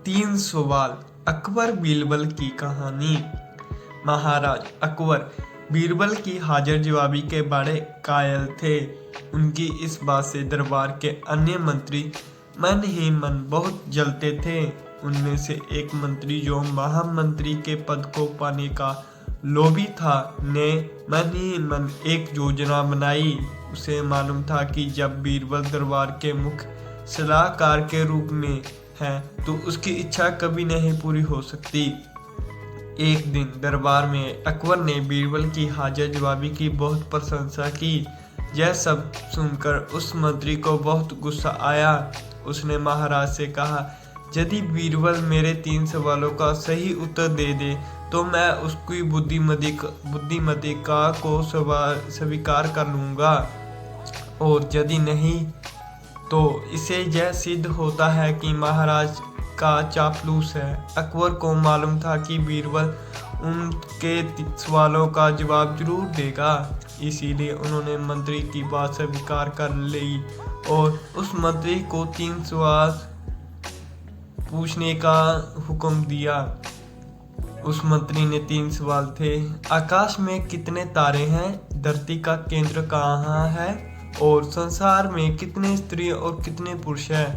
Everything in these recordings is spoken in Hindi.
3 सवाल। अकबर बीरबल की कहानी। महाराज अकबर बीरबल की हाजिर जवाबी के बड़े कायल थे। उनकी इस बात से दरबार के अन्य मंत्री मन ही मन बहुत जलते थे। उनमें से एक मंत्री जो महामंत्री के पद को पाने का लोभी था ने मन ही मन एक योजना बनाई। उसे मालूम था कि जब बीरबल दरबार के मुख्य सलाहकार के रूप में है तो उसकी इच्छा कभी नहीं पूरी हो सकती। एक दिन दरबार में अकबर ने बीरबल की हाजिर जवाबी की बहुत प्रशंसा की। यह सब सुनकर उस मंत्री को बहुत गुस्सा आया। उसने महाराज से कहा, यदि बीरबल मेरे 3 सवालों का सही उत्तर दे दे तो मैं उसकी बुद्धिमत्ता को स्वीकार कर लूँगा, और यदि नहीं तो इसे यह सिद्ध होता है कि महाराज का चापलूस है। अकबर को मालूम था कि बीरबल उनके सवालों का जवाब जरूर देगा, इसीलिए उन्होंने मंत्री की बात स्वीकार कर ली और उस मंत्री को 3 सवाल पूछने का हुक्म दिया। उस मंत्री ने 3 सवाल थे। आकाश में कितने तारे हैं? धरती का केंद्र कहाँ है? और संसार में कितने स्त्री और कितने पुरुष हैं?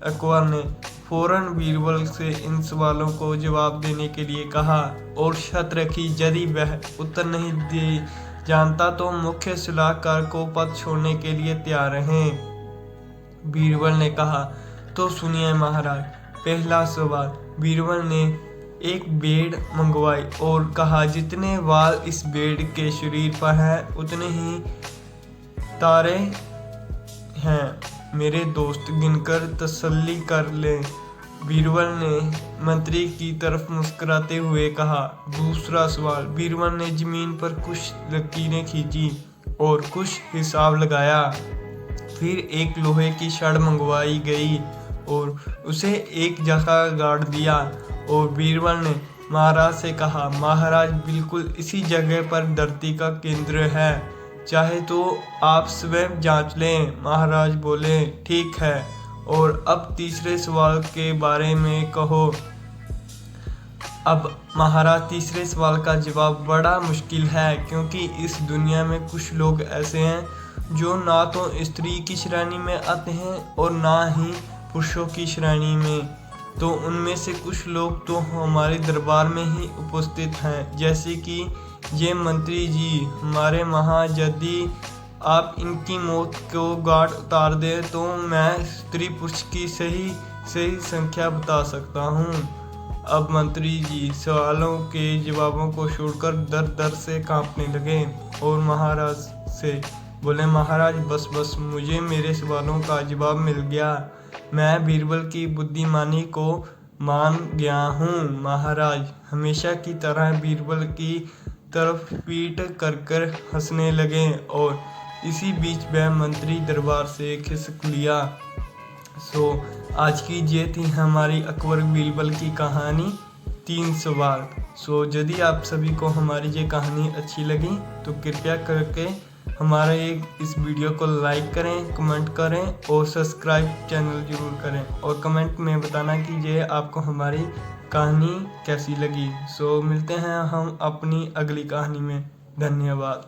अकबर ने फौरन बीरबल से इन सवालों को जवाब देने के लिए कहा और शर्त रखी, यदि वह उत्तर नहीं दे जानता तो मुख्य सलाहकार को पद छोड़ने के लिए तैयार रहें। बीरबल ने कहा, तो सुनिए महाराज। पहला सवाल। बीरबल ने एक भेड़ मंगवाई और कहा, जितने बाल इस भेड़ के शरीर पर हैं उतने ही तारे हैं। मेरे दोस्त गिनकर तसल्ली कर ले। बीरबल ने मंत्री की तरफ मुस्कुराते हुए कहा। दूसरा सवाल। बीरबल ने जमीन पर कुछ लकीरें खींची और कुछ हिसाब लगाया। फिर एक लोहे की छड़ मंगवाई गई और उसे एक जगह गाड़ दिया और बीरबल ने महाराज से कहा, महाराज बिल्कुल इसी जगह पर धरती का केंद्र है, चाहे तो आप स्वयं जांच लें। महाराज बोले, ठीक है, और अब तीसरे सवाल के बारे में कहो। अब महाराज तीसरे सवाल का जवाब बड़ा मुश्किल है, क्योंकि इस दुनिया में कुछ लोग ऐसे हैं जो ना तो स्त्री की श्रेणी में आते हैं और ना ही पुरुषों की श्रेणी में। तो उनमें से कुछ लोग तो हमारे दरबार में ही उपस्थित हैं, जैसे कि ये मंत्री जी हमारे वहाँ। यदि आप इनकी मौत को गांठ उतार दें तो मैं स्त्री पुरुष की सही संख्या बता सकता हूँ। अब मंत्री जी सवालों के जवाबों को छोड़कर दर दर से कांपने लगे और महाराज से बोले, महाराज बस मुझे मेरे सवालों का जवाब मिल गया। मैं बीरबल की बुद्धिमानी को मान गया हूँ। महाराज हमेशा की तरह बीरबल की तरफ पीट कर हंसने लगे और इसी बीच वह मंत्री दरबार से खिसक लिया। आज की ये थी हमारी अकबर बीरबल की कहानी 3 सवाल। यदि आप सभी को हमारी ये कहानी अच्छी लगी तो कृपया करके हमारे इस वीडियो को लाइक करें, कमेंट करें और सब्सक्राइब चैनल जरूर करें, और कमेंट में बताना कि ये आपको हमारी कहानी कैसी लगी। मिलते हैं हम अपनी अगली कहानी में। धन्यवाद।